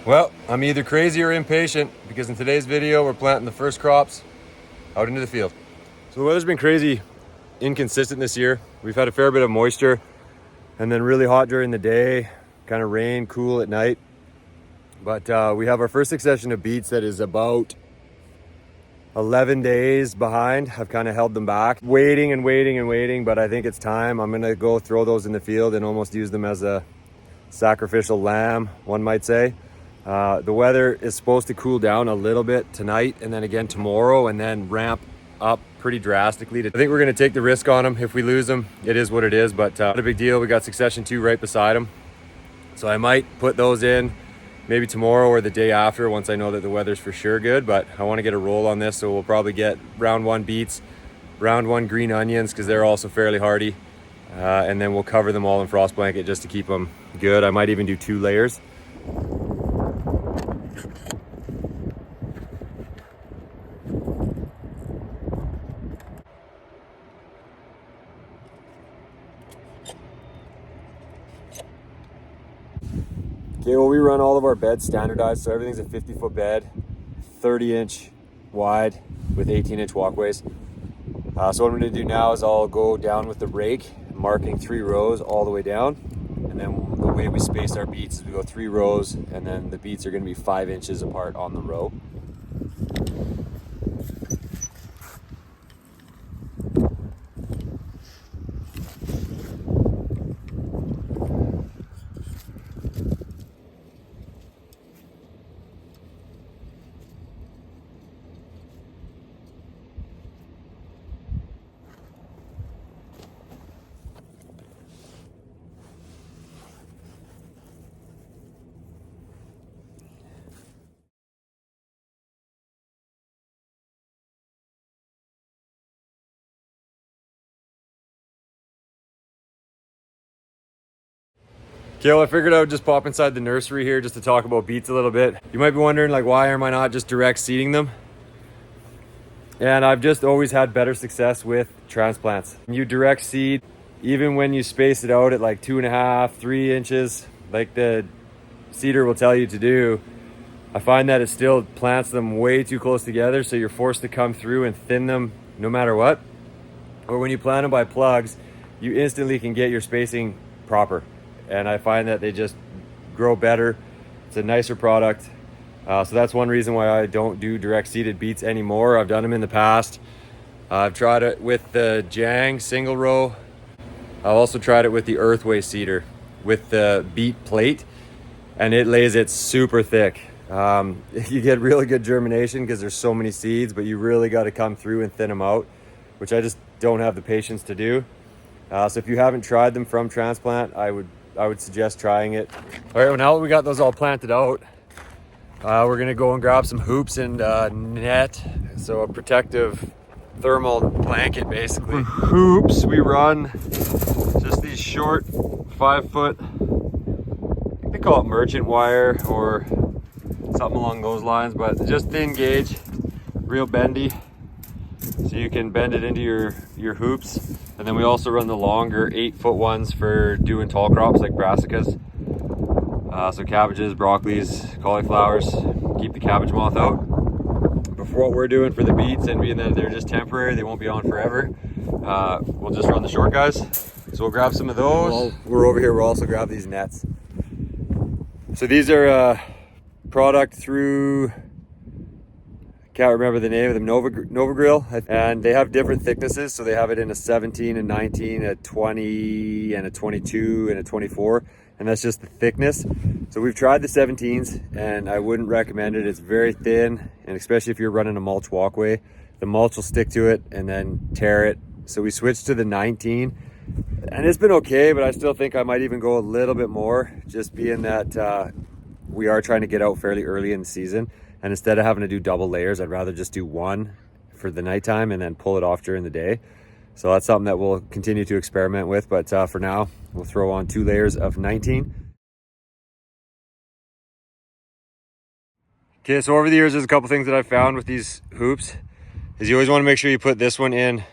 Well, I'm either crazy or impatient because in today's video, we're planting the first crops out into the field. So the weather's been crazy inconsistent this year. We've had a fair bit of moisture and then really hot during the day, kind of rain, cool at night. But we have our first succession of beets that is about 11 days behind. I've kind of held them back, waiting and waiting and waiting, but I think it's time. I'm gonna go throw those in the field and almost use them as a sacrificial lamb, one might say. The weather is supposed to cool down a little bit tonight and then again tomorrow and then ramp up pretty drastically. I think we're going to take the risk on them. If we lose them, it is what it is, but not a big deal. We got succession 2 right beside them. So I might put those in maybe tomorrow or the day after once I know that the weather's for sure good, but I want to get a roll on this. So we'll probably get round 1 beets, round 1 green onions because they're also fairly hardy. And then we'll cover them all in frost blanket just to keep them good. I might even do 2 layers. Okay, well, we run all of our beds standardized, so everything's a 50-foot bed, 30-inch wide with 18-inch walkways. So what I'm gonna do now is I'll go down with the rake, marking 3 rows all the way down. And then the way we space our beets is we go 3 rows, and then the beets are gonna be 5 inches apart on the row. Okay, well, I figured I would just pop inside the nursery here just to talk about beets a little bit. You might be wondering, like, why am I not just direct seeding them? And I've just always had better success with transplants. You direct seed, even when you space it out at like 2.5, 3 inches, like the seeder will tell you to do, I find that it still plants them way too close together, so you're forced to come through and thin them no matter what. Or when you plant them by plugs, you instantly can get your spacing proper. And I find that they just grow better. It's a nicer product. So that's one reason why I don't do direct seeded beets anymore. I've done them in the past. I've tried it with the Jang single row. I've also tried it with the Earthway seeder with the beet plate, and it lays it super thick. You get really good germination because there's so many seeds, but you really got to come through and thin them out, which I just don't have the patience to do. So if you haven't tried them from transplant, I would suggest trying it. All right, well, now that we got those all planted out, we're gonna go and grab some hoops and net, so a protective thermal blanket basically. For hoops, we run just these short 5-foot, I think they call it merchant wire or something along those lines, but just thin gauge, real bendy, so you can bend it into your hoops. And then we also run the longer 8-foot ones for doing tall crops like brassicas. So cabbages, broccolis, cauliflowers, keep the cabbage moth out. But for what we're doing for the beets, and being that they're just temporary, they won't be on forever, we'll just run the short guys. So we'll grab some of those. While we're over here, we'll also grab these nets. So these are product through, can't remember the name of them, Nova Grill, and they have different thicknesses. So they have it in a 17, a 19, a 20, and a 22, and a 24, and that's just the thickness. So we've tried the 17s, and I wouldn't recommend it. It's very thin, and especially if you're running a mulch walkway, the mulch will stick to it and then tear it. So we switched to the 19, and it's been okay, but I still think I might even go a little bit more, just being that we are trying to get out fairly early in the season. And instead of having to do double layers, I'd rather just do one for the nighttime and then pull it off during the day. So that's something that we'll continue to experiment with. But for now, we'll throw on 2 layers of 19. Okay, so over the years, there's a couple things that I've found with these hoops is you always want to make sure you put this one in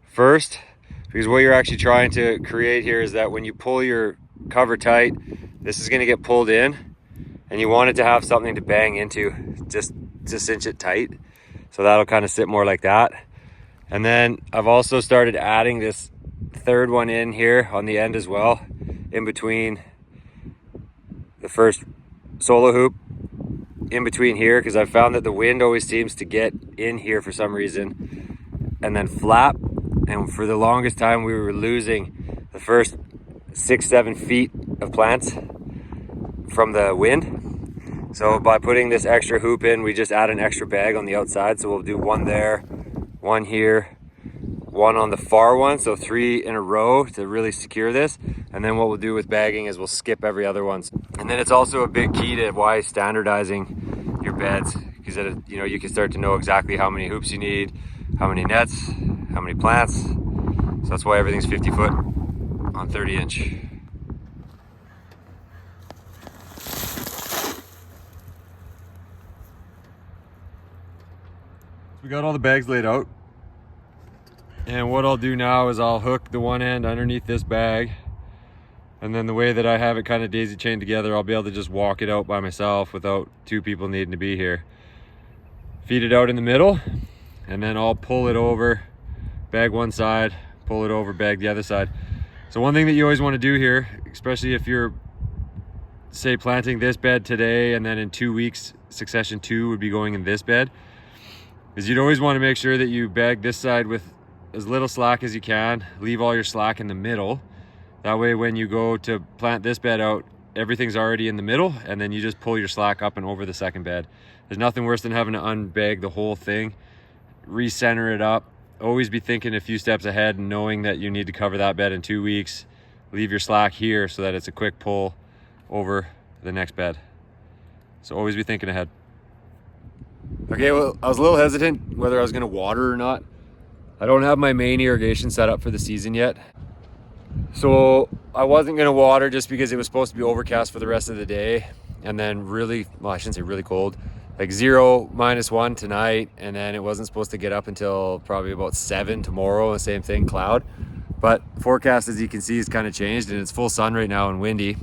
first, because what you're actually trying to create here is that when you pull your cover tight, this is going to get pulled in. and you want it to have something to bang into just to cinch it tight. So that'll kind of sit more like that. And then I've also started adding this third one in here on the end as well, in between the first solo hoop, in between here, because I've found that the wind always seems to get in here for some reason and then flap. And for the longest time we were losing the first 6-7 feet of plants from the wind. So by putting this extra hoop in, we just add an extra bag on the outside. So we'll do one there, one here, one on the far one, so 3 in a row to really secure this. And then what we'll do with bagging is we'll skip every other one. And then it's also a big key to why standardizing your beds, because you know, you can start to know exactly how many hoops you need, how many nets, how many plants. So that's why everything's 50 foot on 30 inch. We got all the bags laid out. And what I'll do now is I'll hook the one end underneath this bag. And then the way that I have it kind of daisy chained together, I'll be able to just walk it out by myself without 2 people needing to be here. Feed it out in the middle, and then I'll pull it over, bag one side, pull it over, bag the other side. So one thing that you always want to do here, especially if you're, say, planting this bed today, and then in 2 weeks, succession 2 would be going in this bed, is you'd always want to make sure that you bag this side with as little slack as you can, leave all your slack in the middle. That way when you go to plant this bed out, everything's already in the middle, and then you just pull your slack up and over the second bed. There's nothing worse than having to unbag the whole thing, recenter it up. Always be thinking a few steps ahead and knowing that you need to cover that bed in 2 weeks. Leave your slack here so that it's a quick pull over the next bed. So always be thinking ahead. Okay, well, I was a little hesitant whether I was gonna water or not. I don't have my main irrigation set up for the season yet. So I wasn't gonna water just because it was supposed to be overcast for the rest of the day. And then really, well, I shouldn't say really cold, like 0, -1 tonight. And then it wasn't supposed to get up until probably about 7 tomorrow, the same thing, cloud. But forecast, as you can see, has kind of changed, and it's full sun right now and windy.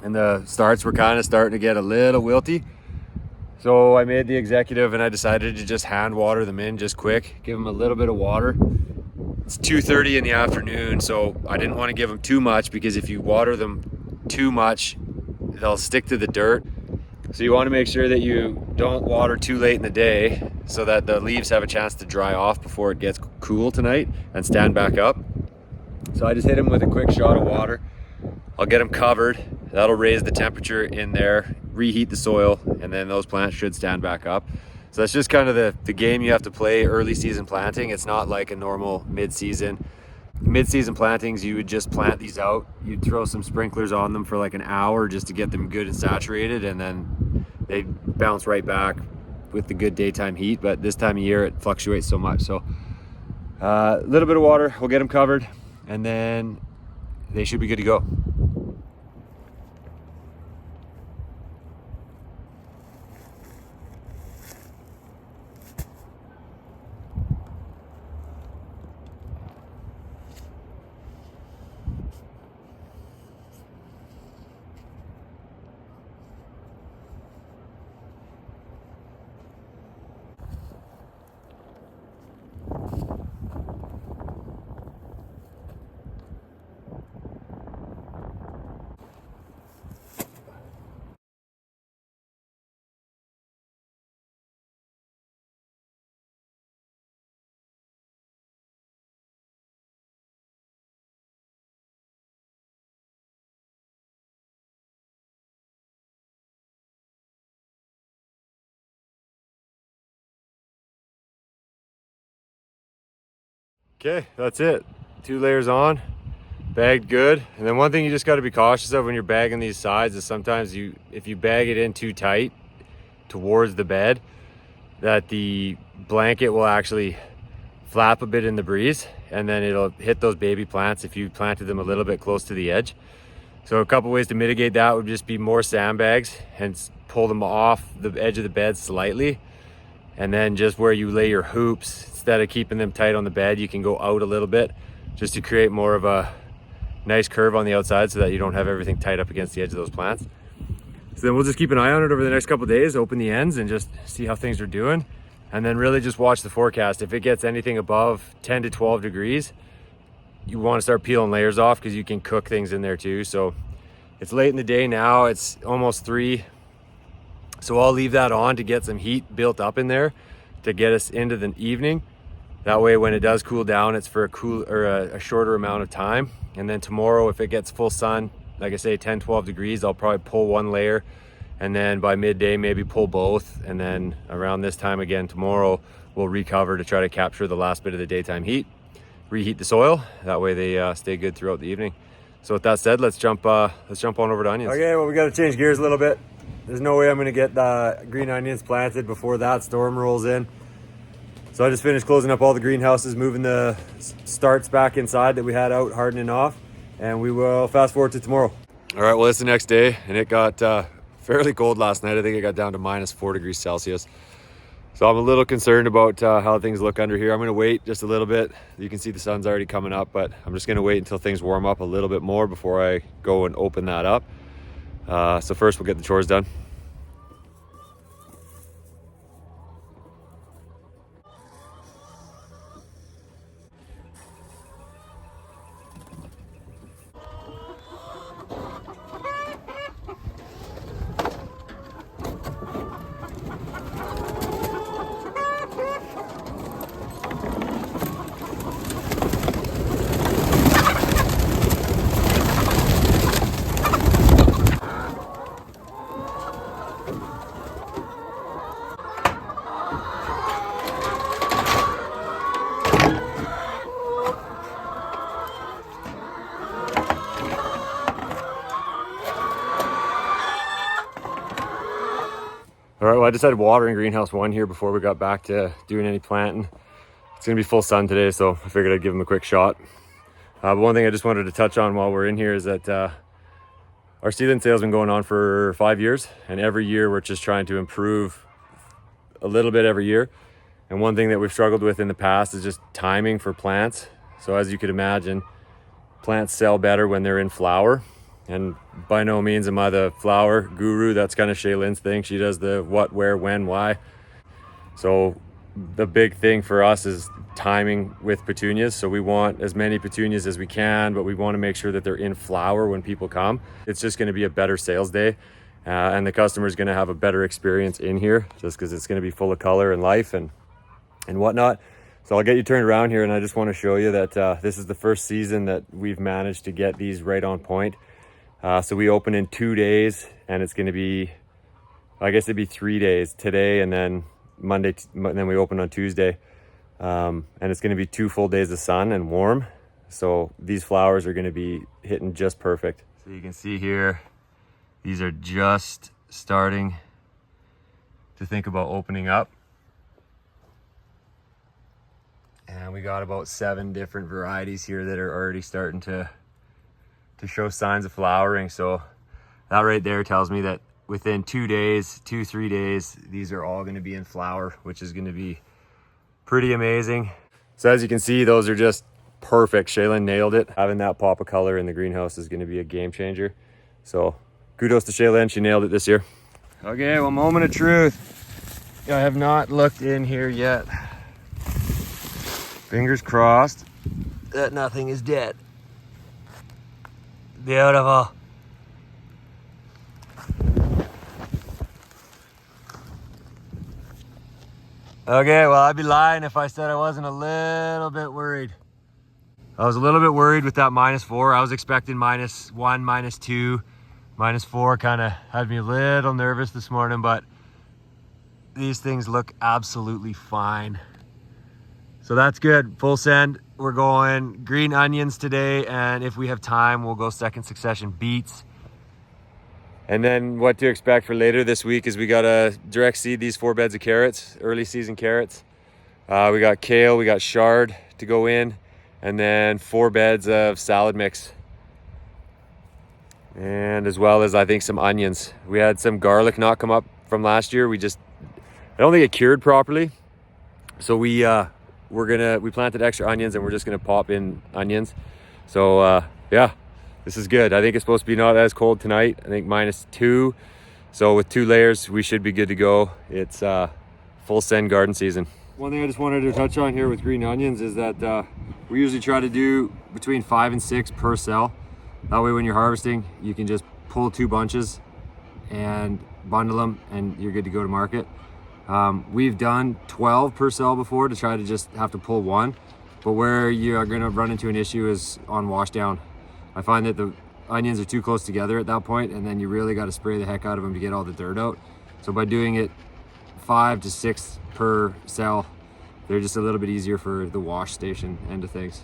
And the starts were kind of starting to get a little wilty. So I made the executive and I decided to just hand water them in just quick, give them a little bit of water. It's 2:30 in the afternoon, so I didn't want to give them too much, because if you water them too much, they'll stick to the dirt. So you want to make sure that you don't water too late in the day so that the leaves have a chance to dry off before it gets cool tonight and stand back up. So I just hit them with a quick shot of water. I'll get them covered. That'll raise the temperature in there, reheat the soil, and then those plants should stand back up. So that's just kind of the game you have to play early season planting. It's not like a normal mid-season. Mid-season plantings, you would just plant these out. You'd throw some sprinklers on them for like an hour just to get them good and saturated, and then they bounce right back with the good daytime heat. But this time of year, it fluctuates so much. So a little bit of water, we'll get them covered, and then they should be good to go. Okay, that's it. 2 layers on, bagged good. And then one thing you just got to be cautious of when you're bagging these sides is sometimes if you bag it in too tight towards the bed, that the blanket will actually flap a bit in the breeze, and then it'll hit those baby plants if you planted them a little bit close to the edge. So a couple ways to mitigate that would just be more sandbags and pull them off the edge of the bed slightly. And then just where you lay your hoops, instead of keeping them tight on the bed, you can go out a little bit just to create more of a nice curve on the outside so that you don't have everything tight up against the edge of those plants. So then we'll just keep an eye on it over the next couple of days, open the ends and just see how things are doing. And then really just watch the forecast. If it gets anything above 10 to 12 degrees, you want to start peeling layers off because you can cook things in there too. So it's late in the day now, it's almost 3. So I'll leave that on to get some heat built up in there to get us into the evening. That way when it does cool down, it's for a shorter amount of time. And then tomorrow, if it gets full sun, like I say, 10, 12 degrees, I'll probably pull one layer. And then by midday, maybe pull both. And then around this time again tomorrow, we'll recover to try to capture the last bit of the daytime heat, reheat the soil. That way they stay good throughout the evening. So with that said, let's jump on over to onions. Okay, well, we got to change gears a little bit. There's no way I'm going to get the green onions planted before that storm rolls in. So I just finished closing up all the greenhouses, moving the starts back inside that we had out, hardening off, and we will fast forward to tomorrow. All right, well, it's the next day, and it got fairly cold last night. I think it got down to -4 degrees Celsius. So I'm a little concerned about how things look under here. I'm going to wait just a little bit. You can see the sun's already coming up, but I'm just going to wait until things warm up a little bit more before I go and open that up. So first we'll get the chores done. All right, well, I decided watering greenhouse 1 here before we got back to doing any planting. It's gonna be full sun today, so I figured I'd give them a quick shot. But one thing I just wanted to touch on while we're in here is that our seedling sale has been going on for 5 years, and every year we're just trying to improve a little bit every year. And one thing that we've struggled with in the past is just timing for plants. So as you could imagine, plants sell better when they're in flower. And by no means am I the flower guru. That's kind of Shaylin's thing. She does the what, where, when, why. So the big thing for us is timing with petunias. So we want as many petunias as we can, but we want to make sure that they're in flower when people come. It's just going to be a better sales day. And the customer is going to have a better experience in here just because it's going to be full of color and life and whatnot. So I'll get you turned around here, and I just want to show you that this is the first season that we've managed to get these right on point. So we open in 2 days, and it's going to be, I guess it'd be 3 days today, and then Monday, and then we open on Tuesday. And it's going to be 2 full days of sun and warm. So these flowers are going to be hitting just perfect. So you can see here, these are just starting to think about opening up. And we got about 7 different varieties here that are already starting to show signs of flowering. So that right there tells me that within 2 days, 2-3 days, these are all going to be in flower, which is going to be pretty amazing. So as you can see, those are just perfect. Shaylin nailed it. Having that pop of color in the greenhouse is going to be a game changer. So kudos to Shaylin, she nailed it this year. Okay, well, moment of truth. I have not looked in here yet. Fingers crossed that nothing is dead. Beautiful. Okay, well, I'd be lying if I said I wasn't a little bit worried. I was a little bit worried with that -4. I was expecting -1, -2, -4 kind of had me a little nervous this morning, but these things look absolutely fine. So that's good. Full send. We're going green onions today, and if we have time, we'll go second succession beets. And then what to expect for later this week is we got to direct seed these 4 beds of carrots, early season carrots. We got kale, we got chard to go in, and then 4 beds of salad mix. And as well as I think some onions. We had some garlic not come up from last year. I don't think it cured properly. So we planted extra onions, and we're just gonna pop in onions. So yeah, this is good. I think it's supposed to be not as cold tonight. I think -2, So with 2 layers, we should be good to go. It's full send garden season. One thing I just wanted to touch on here with green onions is that we usually try to do between 5 and 6 per cell. That way when you're harvesting, you can just pull 2 bunches and bundle them and you're good to go to market. We've done 12 per cell before to try to just have to pull 1, but where you are gonna run into an issue is on washdown. I find that the onions are too close together at that point, and then you really got to spray the heck out of them to get all the dirt out. So by doing it 5 to 6 per cell, they're just a little bit easier for the wash station end of things.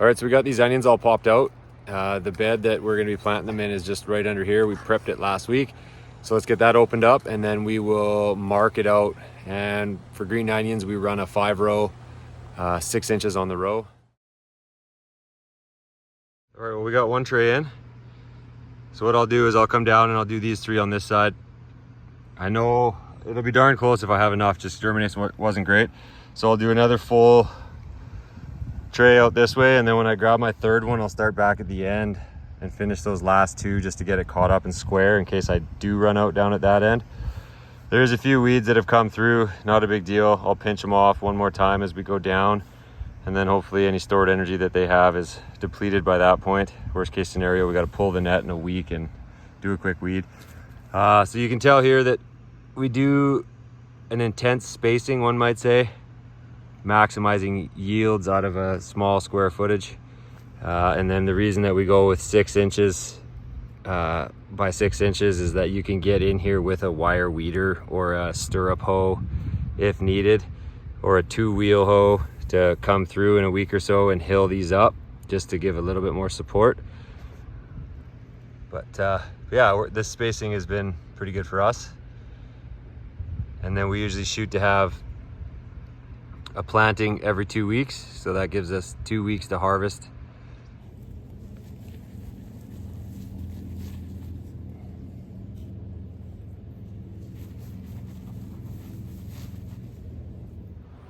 All right, so we got these onions all popped out. The bed that we're gonna be planting them in is just right under here. We prepped it last week. So let's get that opened up and then we will mark it out. And for green onions, we run a 5-row, 6 inches on the row. All right, well, we got 1 tray in. So what I'll do is I'll come down and I'll do these 3 on this side. I know it'll be darn close if I have enough, just germination wasn't great. So I'll do another full tray out this way, and then when I grab my 3rd one, I'll start back at the end and finish those last 2 just to get it caught up and square in case I do run out down at that end. There's a few weeds that have come through, not a big deal. I'll pinch them off one more time as we go down, and then hopefully any stored energy that they have is depleted by that point. Worst case scenario, we got to pull the net in a week and do a quick weed. So you can tell here that we do an intense spacing, one might say, maximizing yields out of a small square footage. And then the reason that we go with 6 inches by 6 inches is that you can get in here with a wire weeder or a stirrup hoe if needed, or a 2-wheel hoe to come through in a week or so and hill these up just to give a little bit more support. But yeah, this spacing has been pretty good for us. And then we usually shoot to have a planting every 2 weeks, so that gives us 2 weeks to harvest.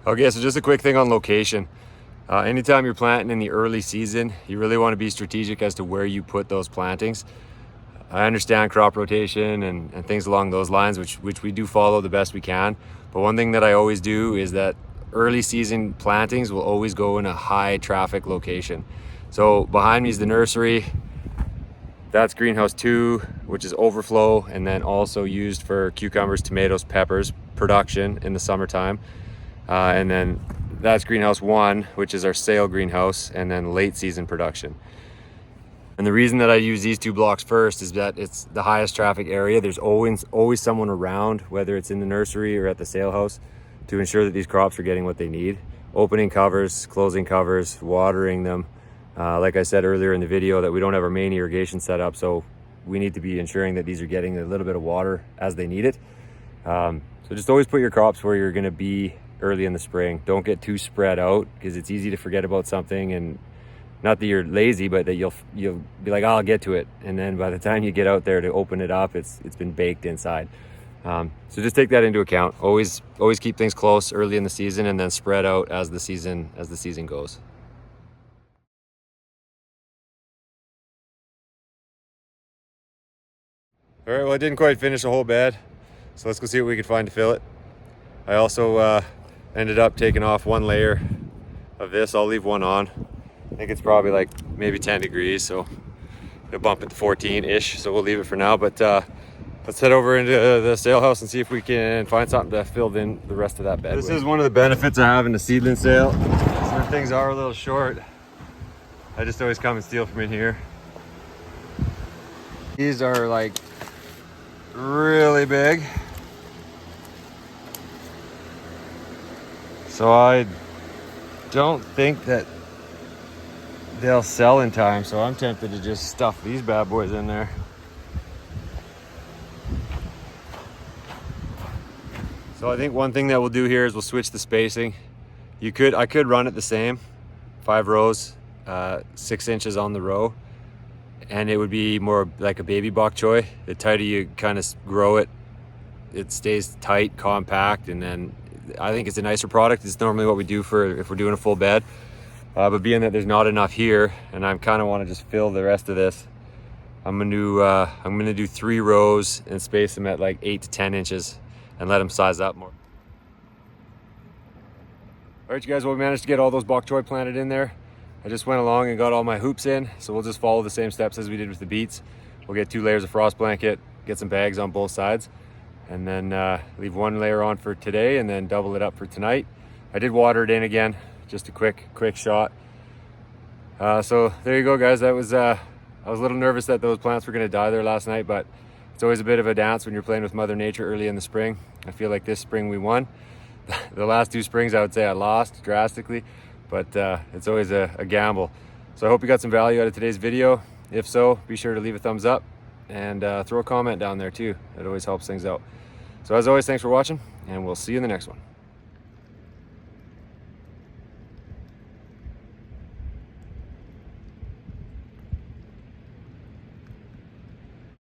Okay, so just a quick thing on location. Anytime you're planting in the early season, you really want to be strategic as to where you put those plantings. I understand crop rotation and things along those lines, which we do follow the best we can. But one thing that I always do is that early season plantings will always go in a high traffic location. So behind me is the nursery. That's greenhouse 2, which is overflow, and then also used for cucumbers, tomatoes, peppers production in the summertime. And then that's greenhouse 1, which is our sale greenhouse, and then late season production. And the reason that I use these 2 blocks first is that it's the highest traffic area. There's always someone around, whether it's in the nursery or at the sale house, to ensure that these crops are getting what they need. Opening covers, closing covers, watering them. Like I said earlier in the video, that we don't have our main irrigation set up, so we need to be ensuring that these are getting a little bit of water as they need it. So just always put your crops where you're gonna be early in the spring. Don't get too spread out, because it's easy to forget about something, and not that you're lazy, but that you'll be like, oh, I'll get to it, and then by the time you get out there to open it up, it's been baked inside. So just take that into account. Always keep things close early in the season, and then spread out as the season goes. All right, well, I didn't quite finish the whole bed, so let's go see what we can find to fill it. I also ended up taking off 1 layer of this. I'll leave 1 on. I think it's probably like maybe 10 degrees, so it'll bump it to 14-ish, so we'll leave it for now. But let's head over into the sale house and see if we can find something to fill in the rest of that bed. This is one of the benefits of having a seedling sale. So when things are a little short, I just always come and steal from in here. These are like really big. So I don't think that they'll sell in time, so I'm tempted to just stuff these bad boys in there. So I think one thing that we'll do here is we'll switch the spacing. I could run it the same, 5 rows, 6 inches on the row, and it would be more like a baby bok choy. The tighter you kind of grow it, it stays tight, compact, and then I think it's a nicer product. It's normally what we do if we're doing a full bed. But being that there's not enough here, and I kind of want to just fill the rest of this I'm gonna do 3 rows and space them at like 8 to 10 inches and let them size up more. All right, you guys, well, we managed to get all those bok choy planted in there. I just went along and got all my hoops in, so we'll just follow the same steps as we did with the beets. We'll get 2 layers of frost blanket, get some bags on both sides, and then leave 1 layer on for today and then double it up for tonight. I did water it in again, just a quick shot. So there you go, guys. That was I was a little nervous that those plants were going to die there last night, but it's always a bit of a dance when you're playing with Mother Nature early in the spring. I feel like this spring we won. The last 2 springs I would say I lost drastically, but it's always a gamble. So I hope you got some value out of today's video. If so, be sure to leave a thumbs up and throw a comment down there too. It always helps things out. So as always, thanks for watching, and we'll see you in the next one.